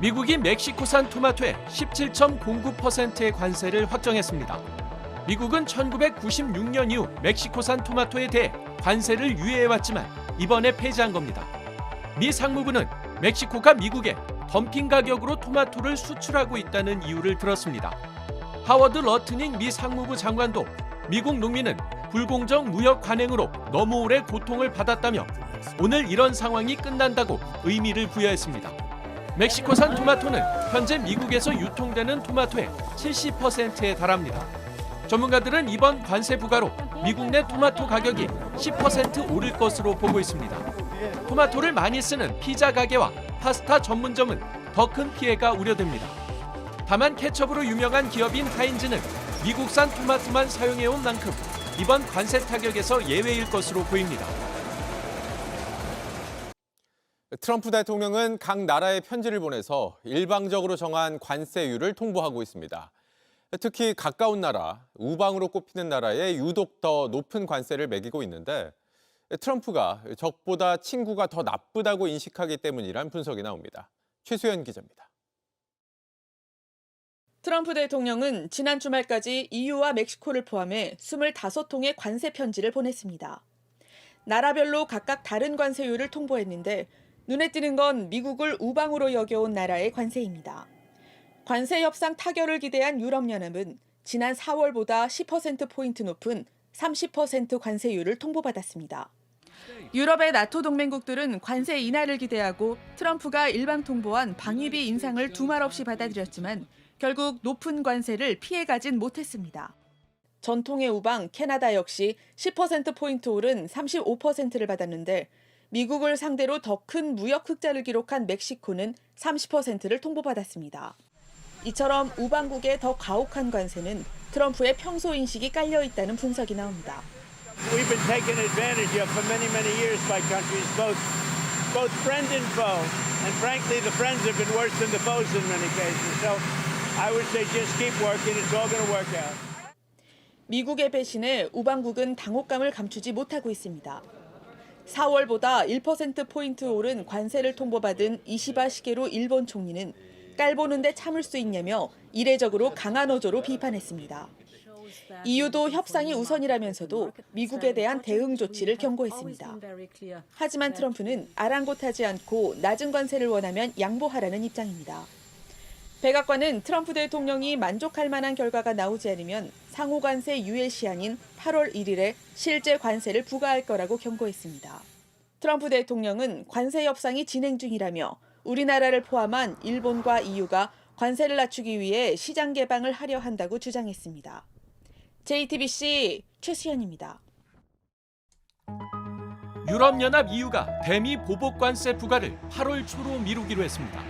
미국이 멕시코산 토마토에 17.09%의 관세를 확정했습니다. 미국은 1996년 이후 멕시코산 토마토에 대해 관세를 유예해왔지만 이번에 폐지한 겁니다. 미 상무부는 멕시코가 미국에 덤핑 가격으로 토마토를 수출하고 있다는 이유를 들었습니다. 하워드 러트닝 미 상무부 장관도 미국 농민은 불공정 무역 관행으로 너무 오래 고통을 받았다며 오늘 이런 상황이 끝난다고 의미를 부여했습니다. 멕시코산 토마토는 현재 미국에서 유통되는 토마토의 70%에 달합니다. 전문가들은 이번 관세 부과로 미국 내 토마토 가격이 10% 오를 것으로 보고 있습니다. 토마토를 많이 쓰는 피자 가게와 파스타 전문점은 더 큰 피해가 우려됩니다. 다만 케첩으로 유명한 기업인 하인즈는 미국산 토마토만 사용해온 만큼 이번 관세 타격에서 예외일 것으로 보입니다. 트럼프 대통령은 각 나라에 편지를 보내서 일방적으로 정한 관세율을 통보하고 있습니다. 특히 가까운 나라, 우방으로 꼽히는 나라에 유독 더 높은 관세를 매기고 있는데 트럼프가 적보다 친구가 더 나쁘다고 인식하기 때문이란 분석이 나옵니다. 최수연 기자입니다. 트럼프 대통령은 지난 주말까지 EU와 멕시코를 포함해 25통의 관세 편지를 보냈습니다. 나라별로 각각 다른 관세율을 통보했는데 눈에 띄는 건 미국을 우방으로 여겨온 나라의 관세입니다. 관세 협상 타결을 기대한 유럽연합은 지난 4월보다 10%포인트 높은 30% 관세율을 통보받았습니다. 유럽의 나토 동맹국들은 관세 인하를 기대하고 트럼프가 일방 통보한 방위비 인상을 두말 없이 받아들였지만 결국 높은 관세를 피해가진 못했습니다. 전통의 우방 캐나다 역시 10%포인트 오른 35%를 받았는데 미국을 상대로 더 큰 무역 흑자를 기록한 멕시코는 30%를 통보받았습니다. 이처럼 우방국의 더 가혹한 관세는 트럼프의 평소 인식이 깔려 있다는 분석이 나옵니다. We've been taken advantage of for many years by countries, both friend and foe. And frankly, the friends have been worse than the foes in many cases. So I would say just keep working. It's all going to work out. 미국의 배신에 우방국은 당혹감을 감추지 못하고 있습니다. 4월보다 1%포인트 오른 관세를 통보받은 이시바 시게루 일본 총리는 깔보는데 참을 수 있냐며 이례적으로 강한 어조로 비판했습니다. EU도 협상이 우선이라면서도 미국에 대한 대응 조치를 경고했습니다. 하지만 트럼프는 아랑곳하지 않고 낮은 관세를 원하면 양보하라는 입장입니다. 백악관은 트럼프 대통령이 만족할 만한 결과가 나오지 않으면 상호 관세 유예 시한인 8월 1일에 실제 관세를 부과할 거라고 경고했습니다. 트럼프 대통령은 관세 협상이 진행 중이라며 우리나라를 포함한 일본과 EU가 관세를 낮추기 위해 시장 개방을 하려 한다고 주장했습니다. JTBC 최수연입니다. 유럽연합 EU가 대미 보복 관세 부과를 8월 초로 미루기로 했습니다.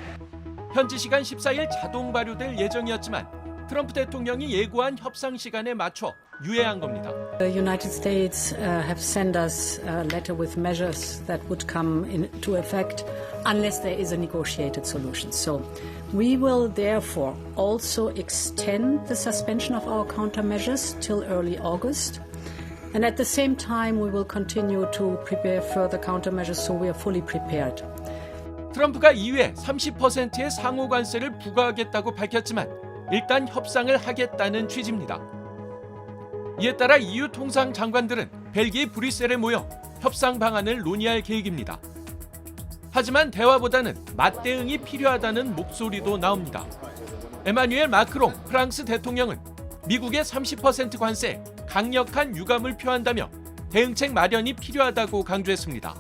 현지 시간 14일 자동 발효될 예정이었지만 트럼프 대통령이 예고한 협상 시간에 맞춰 유예한 겁니다. The United States have sent us a letter with measures that would come into effect unless there is a negotiated solution. So we will therefore also extend the suspension of our countermeasures till early August. And at the same time, we will continue to prepare further countermeasures so we are fully prepared. 트럼프가 이후에 30%의 상호 관세를 부과하겠다고 밝혔지만 일단 협상을 하겠다는 취지입니다. 이에 따라 EU 통상 장관들은 벨기에 브뤼셀에 모여 협상 방안을 논의할 계획입니다. 하지만 대화보다는 맞대응이 필요하다는 목소리도 나옵니다. 에마뉴엘 마크롱 프랑스 대통령은 미국의 30% 관세에 강력한 유감을 표한다며 대응책 마련이 필요하다고 강조했습니다.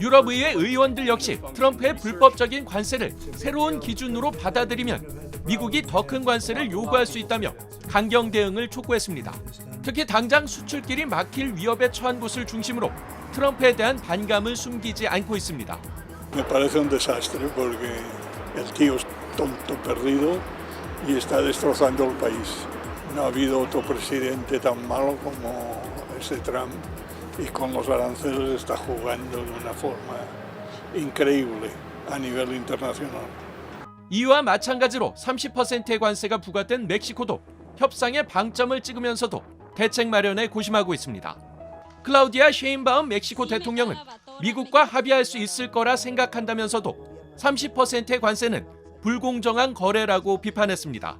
유럽의회 의원들 역시 트럼프의 불법적인 관세를 새로운 기준으로 받아들이면 미국이 더 큰 관세를 요구할 수 있다며 강경 대응을 촉구했습니다. 특히 당장 수출길이 막힐 위협에 처한 곳을 중심으로 트럼프에 대한 반감을 숨기지 않고 있습니다. Me parece un desastre porque el tío es tonto perdido y está destrozando el país. No ha habido otro presidente tan malo como ese Trump y con los aranceles está jugando de una forma increíble a nivel internacional. 이와 마찬가지로 30%의 관세가 부과된 멕시코도 협상에 방점을 찍으면서도 대책 마련에 고심하고 있습니다. 클라우디아 셰인바움 멕시코 대통령은 미국과 합의할 수 있을 거라 생각한다면서도 30%의 관세는 불공정한 거래라고 비판했습니다.